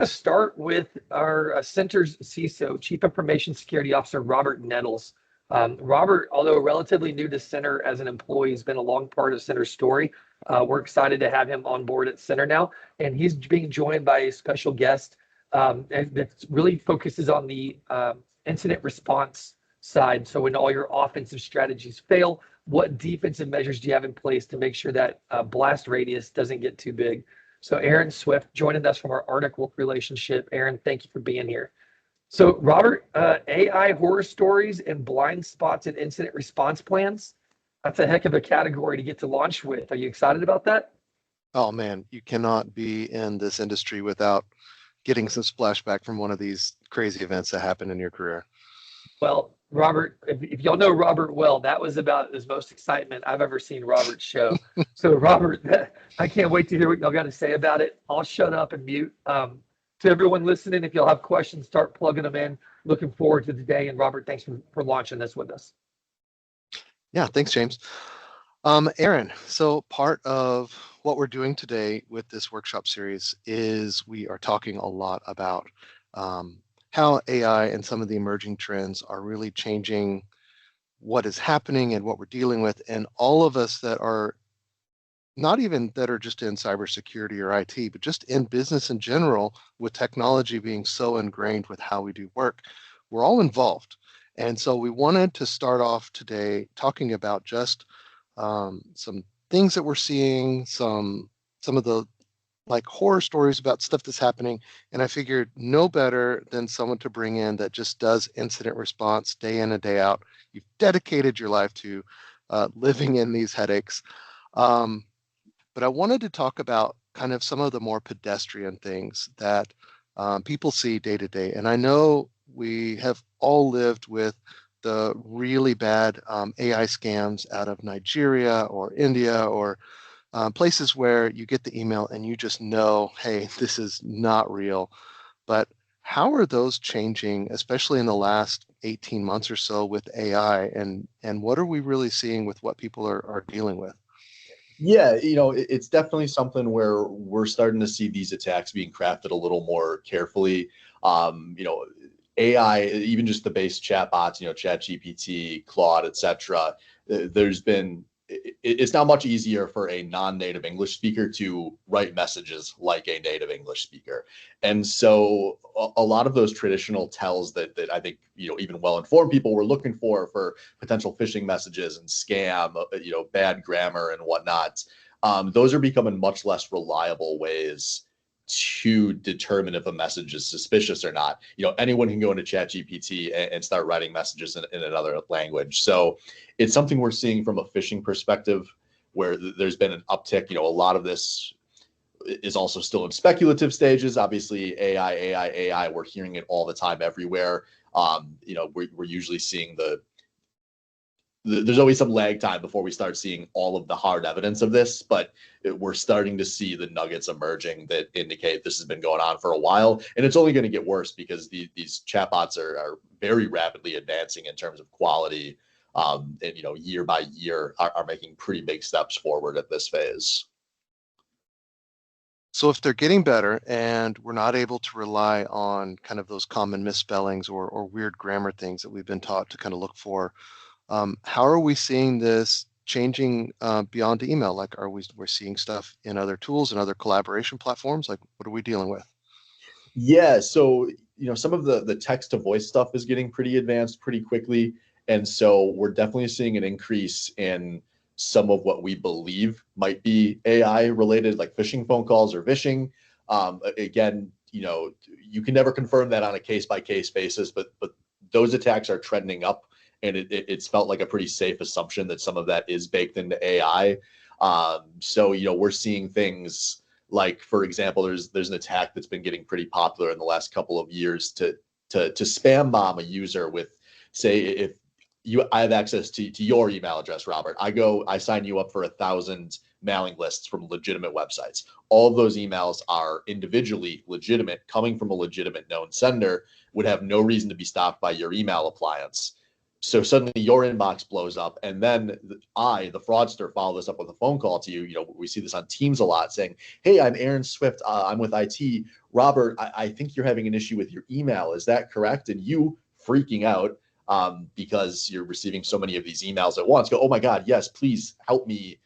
To start with our center's CISO, Chief Information Security Officer Robert Nettles. Robert, although relatively new to Center as an employee, has been a long part of Center's story. We're excited to have him on board at Center now, and he's being joined by a special guest that really focuses on the incident response side. So when all your offensive strategies fail, what defensive measures do you have in place to make sure that blast radius doesn't get too big? So Aaron Swift joining us from our Arctic Wolf relationship. Aaron, thank you for being here. So Robert, AI horror stories and blind spots and incident response plans. That's a heck of a category to get to launch with. Are you excited about that? Oh man, you cannot be in this industry without getting some splashback from one of these crazy events that happened in your career. Well, Robert, if y'all know Robert well, that was about as most excitement I've ever seen Robert show. So, Robert, I can't wait to hear what y'all got to say about it. I'll shut up and mute. To everyone listening, if y'all have questions, start plugging them in. Looking forward to the day. And Robert, thanks for launching this with us. Yeah, thanks, James. Aaron, so part of what we're doing today with this workshop series is we are talking a lot about how AI and some of the emerging trends are really changing what is happening and what we're dealing with. And all of us that are not even that are just in cybersecurity or IT, but just in business in general, with technology being so ingrained with how we do work, we're all involved. And so we wanted to start off today talking about just some things that we're seeing, some of the like horror stories about stuff that's happening. And I figured no better than someone to bring in that just does incident response day in and day out. You've dedicated your life to living in these headaches. But I wanted to talk about kind of some of the more pedestrian things that people see day to day. And I know we have all lived with the really bad AI scams out of Nigeria or India or places where you get the email and you just know, hey, this is not real. But how are those changing, especially in the last 18 months or so with AI? And what are we really seeing with what people are dealing with? Yeah, it's definitely something where we're starting to see these attacks being crafted a little more carefully. AI, even just the base chatbots, ChatGPT, Claude, etc. It's now much easier for a non-native English speaker to write messages like a native English speaker. And so a lot of those traditional tells that I think, even well-informed people were looking for potential phishing messages and scam, bad grammar and whatnot, those are becoming much less reliable ways to determine if a message is suspicious or not. Anyone can go into ChatGPT and start writing messages in another language. So it's something we're seeing from a phishing perspective, where there's been an uptick. A lot of this is also still in speculative stages. Obviously, AI. We're hearing it all the time, everywhere. We're usually seeing there's always some lag time before we start seeing all of the hard evidence of this, but we're starting to see the nuggets emerging that indicate this has been going on for a while, and it's only going to get worse because these chatbots are very rapidly advancing in terms of quality, and year by year are making pretty big steps forward at this phase. So if they're getting better and we're not able to rely on kind of those common misspellings or weird grammar things that we've been taught to kind of look for, how are we seeing this changing beyond email? Like, we're seeing stuff in other tools and other collaboration platforms? Like, what are we dealing with? Yeah, so some of the text to voice stuff is getting pretty advanced pretty quickly, and so we're definitely seeing an increase in some of what we believe might be AI related, like phishing phone calls or vishing. Again, you can never confirm that on a case by case basis, but those attacks are trending up. And it's felt like a pretty safe assumption that some of that is baked into AI. So we're seeing things like, for example, there's an attack that's been getting pretty popular in the last couple of years to spam bomb a user with, say, if I have access to your email address, Robert. I sign you up for 1,000 mailing lists from legitimate websites. All of those emails are individually legitimate, coming from a legitimate known sender, would have no reason to be stopped by your email appliance. So suddenly your inbox blows up, and then the fraudster, follow this up with a phone call to you. You know, we see this on Teams a lot, saying, "Hey, I'm Aaron Swift. I'm with IT. Robert, I think you're having an issue with your email. Is that correct?" And you freaking out because you're receiving so many of these emails at once. Go, "Oh my God, yes, please help me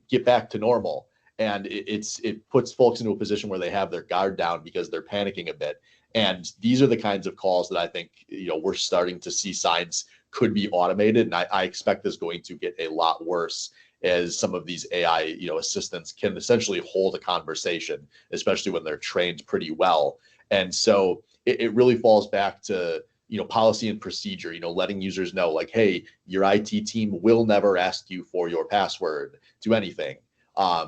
get back to normal." And it puts folks into a position where they have their guard down because they're panicking a bit. And these are the kinds of calls that I think, you know, we're starting to see signs could be automated. And I expect this going to get a lot worse as some of these AI, you know, assistants can essentially hold a conversation, especially when they're trained pretty well. And so it really falls back to, you know, policy and procedure, you know, letting users know like, hey, your IT team will never ask you for your password to anything.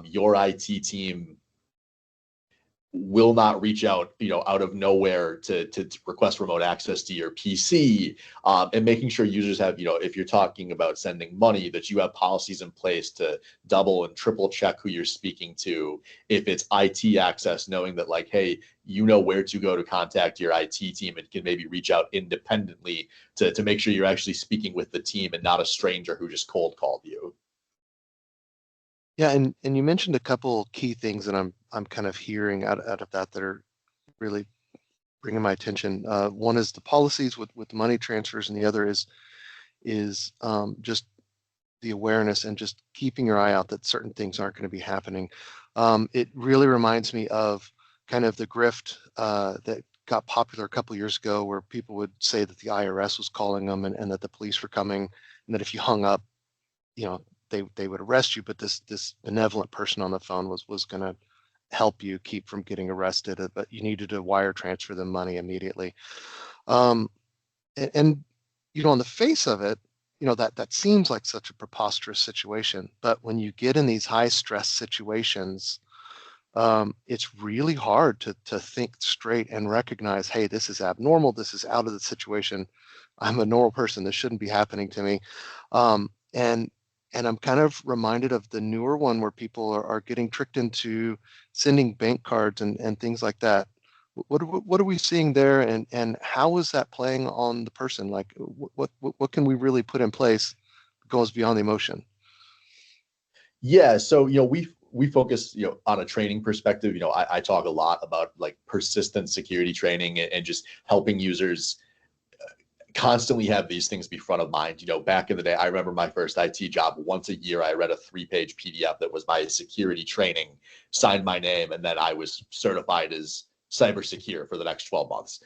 Your IT team will not reach out, you know, out of nowhere to request remote access to your PC, and making sure users have, you know, if you're talking about sending money, that you have policies in place to double and triple check who you're speaking to. If it's IT access, knowing that like, hey, you know where to go to contact your IT team and can maybe reach out independently to make sure you're actually speaking with the team and not a stranger who just cold called you. Yeah, and you mentioned a couple key things that I'm kind of hearing out of that are really bringing my attention. One is the policies with money transfers, and the other is just the awareness and just keeping your eye out that certain things aren't going to be happening. It really reminds me of kind of the grift that got popular a couple years ago, where people would say that the IRS was calling them and that the police were coming, and that if you hung up, you know, they would arrest you, but this benevolent person on the phone was going to help you keep from getting arrested, but you needed to wire transfer them money immediately. Um, and you know, on the face of it, you know, that seems like such a preposterous situation, but when you get in these high stress situations, it's really hard to think straight and recognize, hey, this is abnormal, this is out of the situation, I'm a normal person, this shouldn't be happening to me. um, and and I'm kind of reminded of the newer one where people are getting tricked into sending bank cards and things like that. What are we seeing there, and how is that playing on the person? Like, what can we really put in place that goes beyond the emotion? Yeah, so you know, we focus, you know, on a training perspective. You know, I talk a lot about like persistent security training and just helping users constantly have these things be front of mind. You know, back in the day, I remember my first IT job. Once a year, I read a 3-page PDF that was my security training, signed my name, and then I was certified as cybersecure for the next 12 months.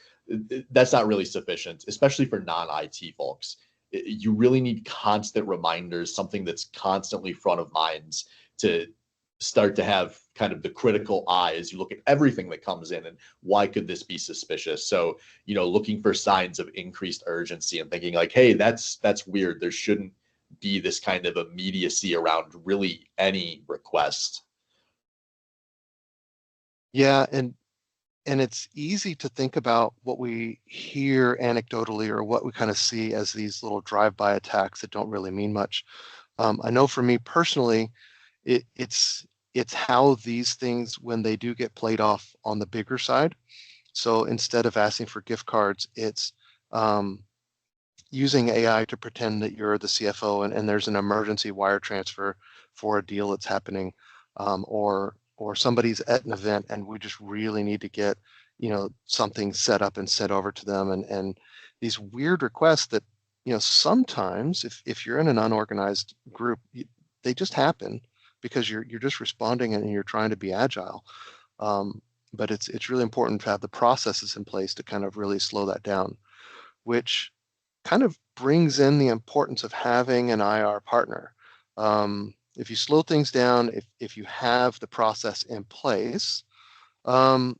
That's not really sufficient, especially for non-IT folks. You really need constant reminders, something that's constantly front of minds to start to have kind of the critical eye as you look at everything that comes in and why could this be suspicious. So, you know, looking for signs of increased urgency and thinking like, hey, that's weird, there shouldn't be this kind of immediacy around really any request. Yeah, and it's easy to think about what we hear anecdotally or what we kind of see as these little drive-by attacks that don't really mean much. I know for me personally, it's how these things, when they do get played off on the bigger side. So instead of asking for gift cards, it's um, using AI to pretend that you're the CFO and there's an emergency wire transfer for a deal that's happening, or somebody's at an event and we just really need to get, you know, something set up and sent over to them, and these weird requests that, you know, sometimes if you're in an unorganized group, they just happen because you're just responding and you're trying to be agile. Um, but it's really important to have the processes in place to kind of really slow that down, which kind of brings in the importance of having an IR partner. If you slow things down, if you have the process in place, um,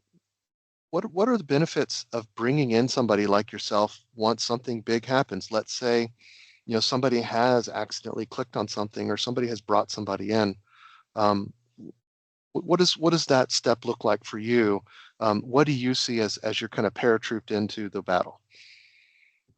what are the benefits of bringing in somebody like yourself once something big happens? Let's say, you know, somebody has accidentally clicked on something or somebody has brought somebody in. Um, what does that step look like for you? What do you see as you're kind of paratrooped into the battle?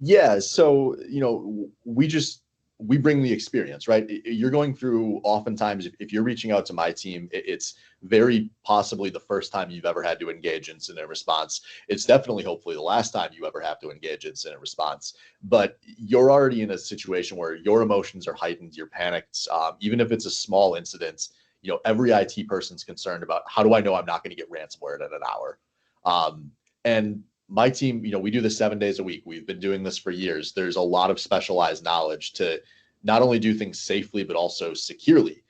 Yeah, so you know, we just we bring the experience, right? You're going through, oftentimes, if you're reaching out to my team, it's very possibly the first time you've ever had to engage incident response. It's definitely, hopefully, the last time you ever have to engage incident response. But you're already in a situation where your emotions are heightened, you're panicked. Even if it's a small incident, every IT person's concerned about, how do I know I'm not going to get ransomware in an hour? And my team, we do this 7 days a week. We've been doing this for years. There's a lot of specialized knowledge to not only do things safely, but also securely.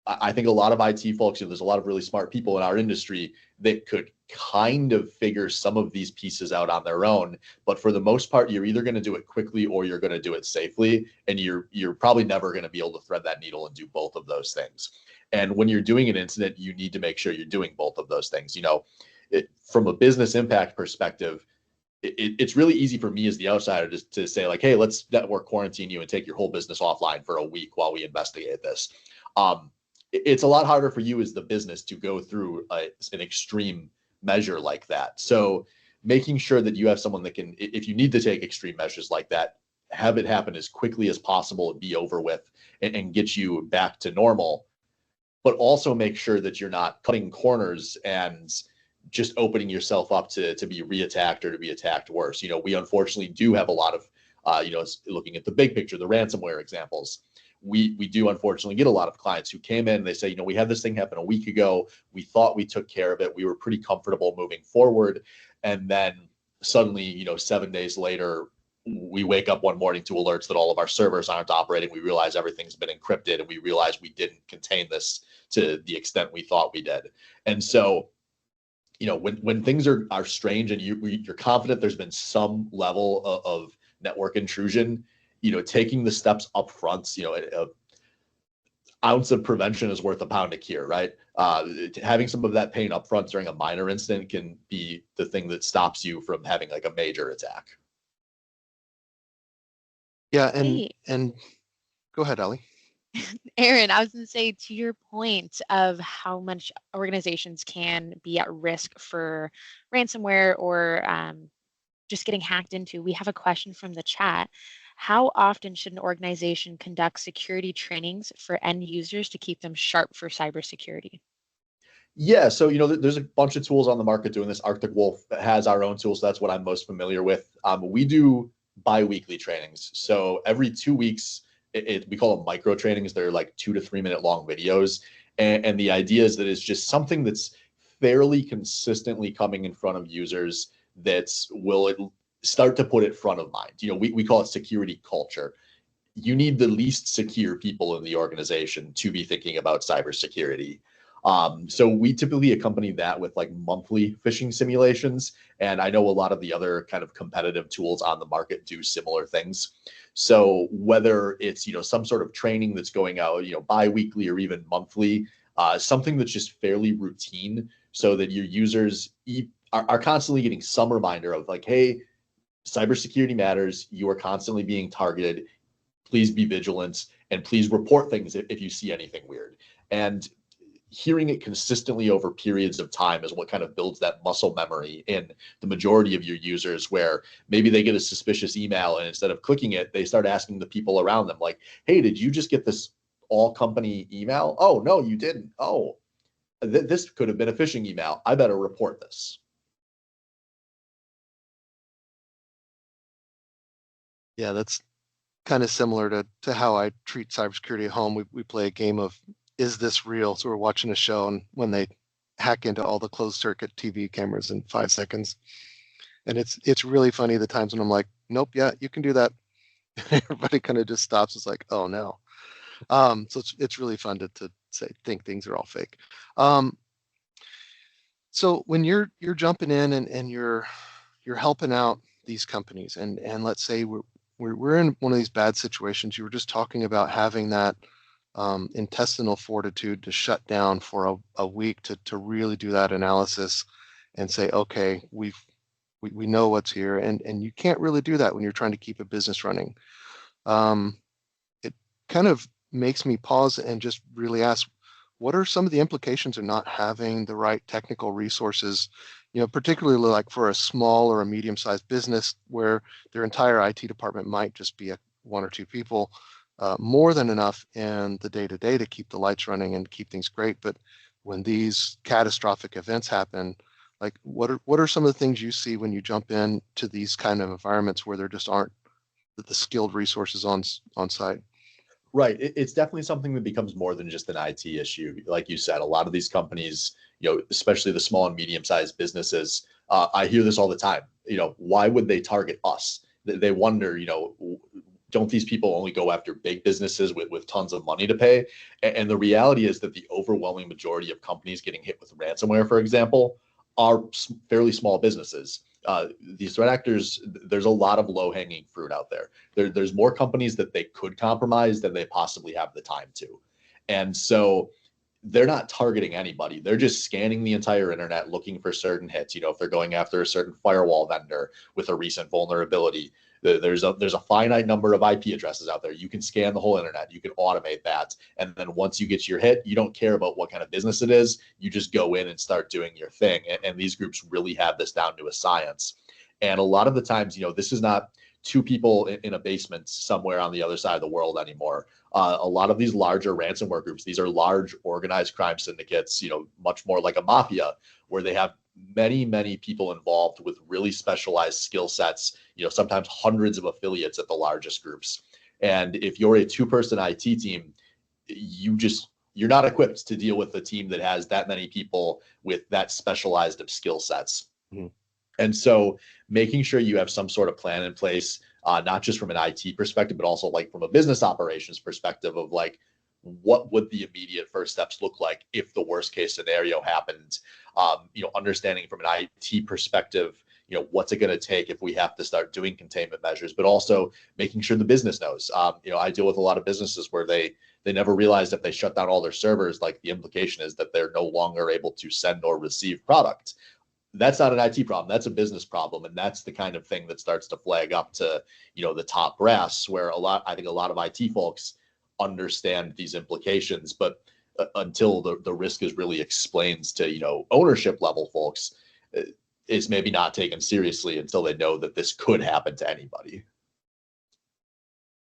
I think a lot of IT folks, there's a lot of really smart people in our industry that could kind of figure some of these pieces out on their own. But for the most part, you're either going to do it quickly or you're going to do it safely. And you're probably never going to be able to thread that needle and do both of those things. And when you're doing an incident, you need to make sure you're doing both of those things. From a business impact perspective, it's really easy for me as the outsider to say, like, hey, let's network quarantine you and take your whole business offline for a week while we investigate this. It's a lot harder for you as the business to go through an extreme measure like that. So making sure that you have someone that can, if you need to take extreme measures like that, have it happen as quickly as possible and be over with, and get you back to normal, but also make sure that you're not cutting corners and just opening yourself up to be reattacked or to be attacked worse. We unfortunately do have a lot of, looking at the big picture, the ransomware examples. We do unfortunately get a lot of clients who came in and they say, we had this thing happen a week ago. We thought we took care of it. We were pretty comfortable moving forward. And then suddenly, 7 days later, we wake up one morning to alerts that all of our servers aren't operating. We realize everything's been encrypted, and we realize we didn't contain this to the extent we thought we did. And so, when things are strange and you're confident there's been some level of network intrusion, taking the steps up front, an ounce of prevention is worth a pound of cure, right? Having some of that pain up front during a minor incident can be the thing that stops you from having like a major attack. Yeah, and go ahead, Ali. Aaron, I was going to say, to your point of how much organizations can be at risk for ransomware or just getting hacked into, we have a question from the chat. How often should an organization conduct security trainings for end users to keep them sharp for cybersecurity? Yeah, so there's a bunch of tools on the market doing this. Arctic Wolf has our own tools. So that's what I'm most familiar with. We do bi-weekly trainings. So every 2 weeks, we call them micro trainings. They're like 2 to 3 minute long videos. And the idea is that it's just something that's fairly consistently coming in front of users that will start to put it front of mind. We call it security culture. You need the least secure people in the organization to be thinking about cybersecurity. So we typically accompany that with like monthly phishing simulations. And I know a lot of the other kind of competitive tools on the market do similar things. So whether it's, some sort of training that's going out, bi-weekly or even monthly, something that's just fairly routine so that your users are constantly getting some reminder of like, hey, cybersecurity matters. You are constantly being targeted. Please be vigilant and please report things if you see anything weird. And hearing it consistently over periods of time is what kind of builds that muscle memory in the majority of your users, where maybe they get a suspicious email and instead of clicking it, they start asking the people around them like, hey, did you just get this all company email? Oh, no, you didn't. Oh, this could have been a phishing email. I better report this. Yeah, that's kind of similar to how I treat cybersecurity at home. We play a game of, is this real? So we're watching a show, and when they hack into all the closed circuit TV cameras in 5 seconds, and it's really funny the times when I'm like, nope, yeah, you can do that. Everybody kind of just stops. It's like, oh no. So it's really fun to think things are all fake. So when you're jumping in and you're helping out these companies, and let's say we're in one of these bad situations. You were just talking about having that intestinal fortitude to shut down for a week to really do that analysis and say, okay, we know what's here, and you can't really do that when you're trying to keep a business running. It kind of makes me pause and just really ask, what are some of the implications of not having the right technical resources, particularly like for a small or a medium-sized business where their entire IT department might just be 1 or 2 people. more than enough in the day-to-day to keep the lights running and keep things great. But when these catastrophic events happen, like what are some of the things you see when you jump into these kind of environments where there just aren't the skilled resources on site? Right. It's definitely something that becomes more than just an IT issue. Like you said, a lot of these companies, especially the small and medium-sized businesses, I hear this all the time. Why would they target us? They wonder, don't these people only go after big businesses with tons of money to pay? And the reality is that the overwhelming majority of companies getting hit with ransomware, for example, are fairly small businesses. These threat actors, there's a lot of low-hanging fruit out there. There's more companies that they could compromise than they possibly have the time to. And so they're not targeting anybody. They're just scanning the entire internet looking for certain hits. If they're going after a certain firewall vendor with a recent vulnerability, there's a finite number of IP addresses out there. You can scan the whole internet. You can automate that. And then once you get your hit, you don't care about what kind of business it is. You just go in and start doing your thing. And these groups really have this down to a science. And a lot of the times, this is not two people in a basement somewhere on the other side of the world anymore. A lot of these larger ransomware groups, these are large organized crime syndicates, much more like a mafia, where they have many, many people involved with really specialized skill sets, sometimes hundreds of affiliates at the largest groups. And if you're a two-person IT team, you're not equipped to deal with a team that has that many people with that specialized of skill sets. Mm-hmm. And so making sure you have some sort of plan in place, not just from an IT perspective, but also like from a business operations perspective of like, what would the immediate first steps look like if the worst case scenario happened? Understanding from an IT perspective, what's it going to take if we have to start doing containment measures, but also making sure the business knows. I deal with a lot of businesses where they never realized if they shut down all their servers, like the implication is that they're no longer able to send or receive product. That's not an IT problem. That's a business problem. And that's the kind of thing that starts to flag up to, the top brass, where I think a lot of IT folks understand these implications, but until the risk is really explained to, ownership level folks, is maybe not taken seriously until they know that this could happen to anybody.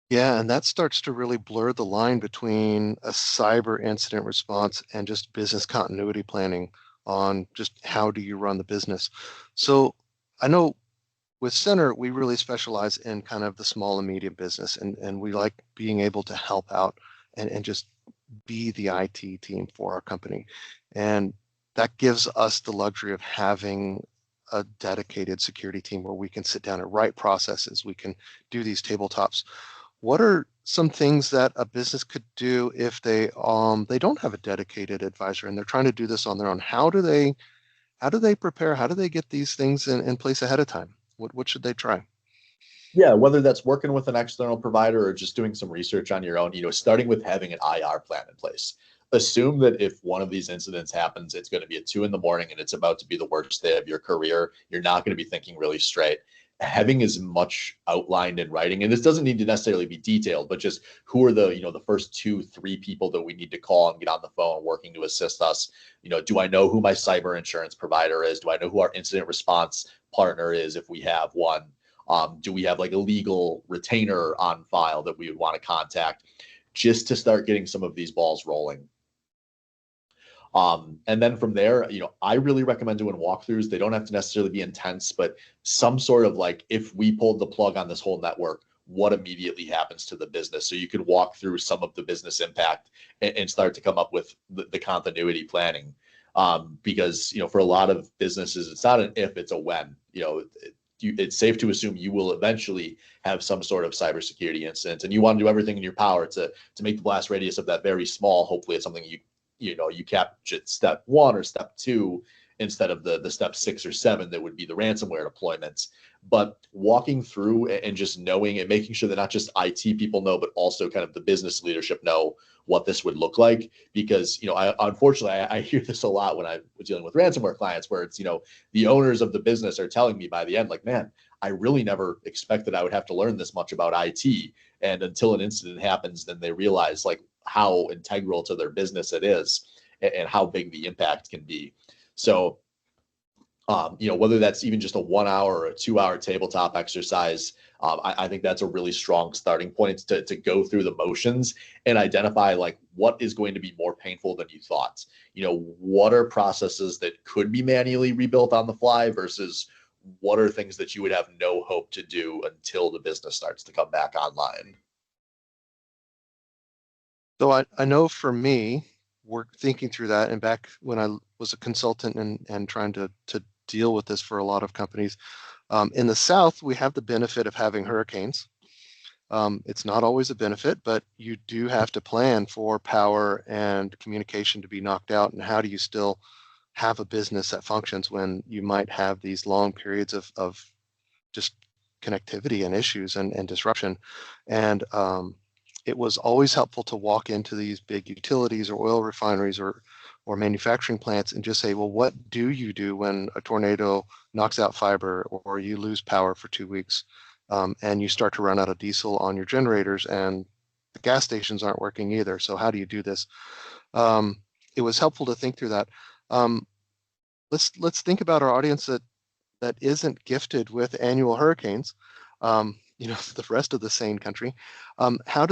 Yeah, and that starts to really blur the line between a cyber incident response and just business continuity planning on just how do you run the business. So I know with Center, we really specialize in kind of the small and medium business, and we like being able to help out and just be the IT team for our company. And that gives us the luxury of having a dedicated security team where we can sit down and write processes. We can do these tabletops. What are some things that a business could do if they don't have a dedicated advisor and they're trying to do this on their own? How do they prepare? How do they get these things in place ahead of time? What should they try? Yeah, whether that's working with an external provider or just doing some research on your own, starting with having an IR plan in place. Assume that if one of these incidents happens, it's going to be at 2 a.m. and it's about to be the worst day of your career. You're not going to be thinking really straight. Having as much outlined in writing, and this doesn't need to necessarily be detailed, but just who are the first 2-3 people that we need to call and get on the phone working to assist us. Do I know who my cyber insurance provider is? Do I know who our incident response partner is if we have one? Do we have like a legal retainer on file that we would want to contact, just to start getting some of these balls rolling? And then from there, I really recommend doing walkthroughs. They don't have to necessarily be intense, but some sort of like, if we pulled the plug on this whole network, what immediately happens to the business? So you could walk through some of the business impact and start to come up with the continuity planning. Because, for a lot of businesses, it's not an if, it's a when. It's safe to assume you will eventually have some sort of cybersecurity incident, and you want to do everything in your power to make the blast radius of that very small. Hopefully it's something you capture at step 1 or step 2 instead of the step 6 or 7 that would be the ransomware deployments. But walking through and just knowing and making sure that not just IT people know, but also kind of the business leadership know what this would look like. Because, unfortunately, I hear this a lot when I'm dealing with ransomware clients, where it's, the owners of the business are telling me by the end, like, man, I really never expected I would have to learn this much about IT. And until an incident happens, then they realize like how integral to their business it is and how big the impact can be. So, whether that's even just a 1 hour or a 2 hour tabletop exercise, I think that's a really strong starting point to go through the motions and identify like what is going to be more painful than you thought. What are processes that could be manually rebuilt on the fly versus what are things that you would have no hope to do until the business starts to come back online? So I know for me, we're thinking through that, and back when I was a consultant and trying to deal with this for a lot of companies, in the South, we have the benefit of having hurricanes. It's not always a benefit, but you do have to plan for power and communication to be knocked out. And how do you still have a business that functions when you might have these long periods of just connectivity and issues and disruption? And it was always helpful to walk into these big utilities or oil refineries or manufacturing plants and just say, well, what do you do when a tornado knocks out fiber or you lose power for 2 weeks? And you start to run out of diesel on your generators and the gas stations aren't working either. So how do you do this? It was helpful to think through that. Um, let's think about our audience that isn't gifted with annual hurricanes. The rest of the sane country. How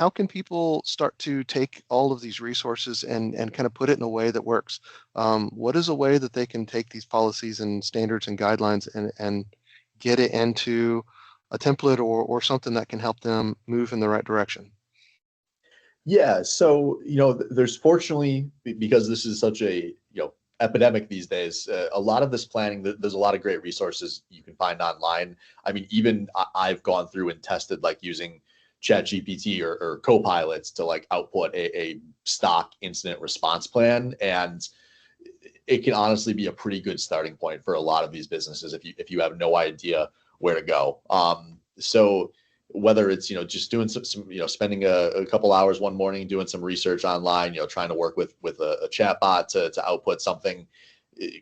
can people start to take all of these resources and kind of put it in a way that works? What is a way that they can take these policies and standards and guidelines and get it into a template or something that can help them move in the right direction? Yeah, so there's fortunately because this is such a epidemic these days. A lot of this planning, there's a lot of great resources you can find online. I mean, even I've gone through and tested like using ChatGPT or Copilots to like output a stock incident response plan, and it can honestly be a pretty good starting point for a lot of these businesses if you have no idea where to go. So whether it's just doing some spending a couple hours one morning doing some research online, trying to work with a chat bot to output something,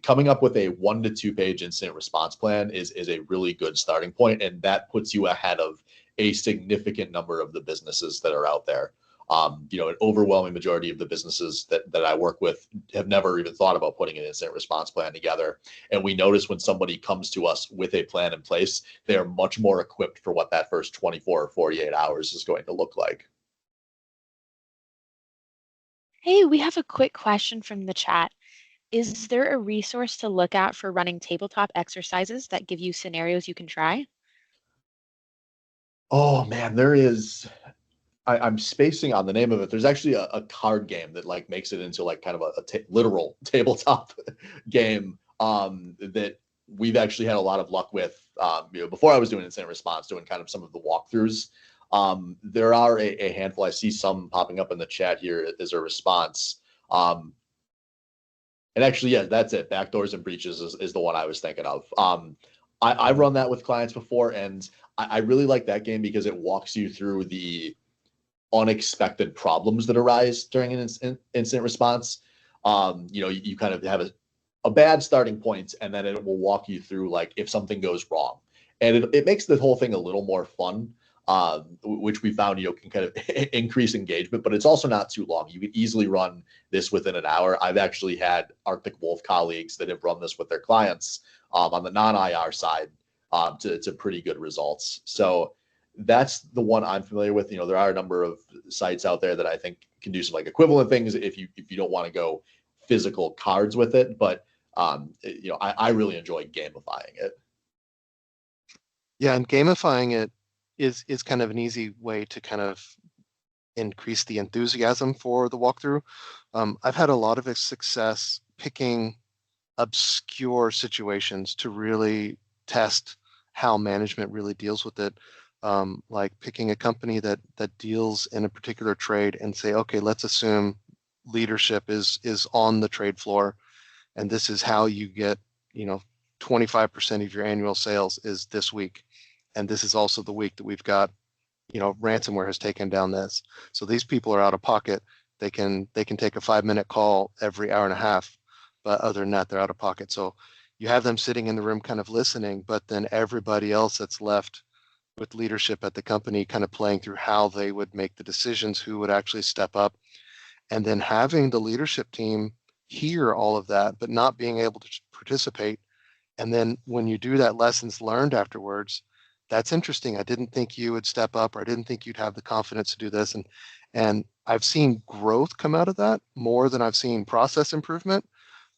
coming up with a 1 to 2 page incident response plan is a really good starting point, and that puts you ahead of a significant number of the businesses that are out there. An overwhelming majority of the businesses that I work with have never even thought about putting an incident response plan together. And we notice when somebody comes to us with a plan in place, they are much more equipped for what that first 24 or 48 hours is going to look like. Hey, we have a quick question from the chat. Is there a resource to look at for running tabletop exercises that give you scenarios you can try? Oh man, there is. I'm spacing on the name of it. There's actually a card game that like makes it into like kind of a literal tabletop game that we've actually had a lot of luck with. Before I was doing incident response, doing kind of some of the walkthroughs. There are a handful. I see some popping up in the chat here as a response. And actually, yeah, that's it. Backdoors and breaches is the one I was thinking of. I've run that with clients before, and I really like that game because it walks you through the unexpected problems that arise during an incident response. You kind of have a bad starting point, and then it will walk you through like if something goes wrong, and it makes the whole thing a little more fun, which we found can kind of increase engagement, but it's also not too long. You can easily run this within an hour. I've actually had Arctic Wolf colleagues that have run this with their clients on the non-IR side to pretty good results. So that's the one I'm familiar with. There are a number of sites out there that I think can do some like equivalent things if you don't want to go physical cards with it. But I really enjoy gamifying it. Yeah, and gamifying it is kind of an easy way to kind of increase the enthusiasm for the walkthrough. I've had a lot of success picking obscure situations to really test how management really deals with it. Like picking a company that deals in a particular trade and say, okay, let's assume leadership is on the trade floor, and this is how you get 25% of your annual sales is this week, and this is also the week that we've got ransomware has taken down this. So these people are out of pocket. They can take a 5-minute call every hour and a half, but other than that, they're out of pocket. So you have them sitting in the room kind of listening, but then everybody else that's left with leadership at the company kind of playing through how they would make the decisions, who would actually step up, and then having the leadership team hear all of that, but not being able to participate. And then when you do that lessons learned afterwards, that's interesting. I didn't think you would step up, or I didn't think you'd have the confidence to do this. And I've seen growth come out of that more than I've seen process improvement,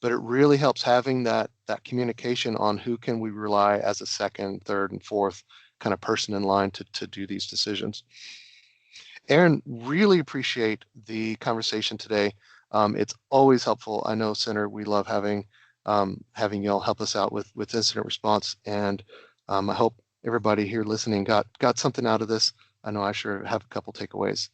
but it really helps having that communication on who can we rely as a second, third, and fourth kind of person in line to do these decisions. Aaron, really appreciate the conversation today. It's always helpful. I know, Center, we love having y'all help us out with incident response, and I hope everybody here listening got something out of this. I know I sure have a couple takeaways.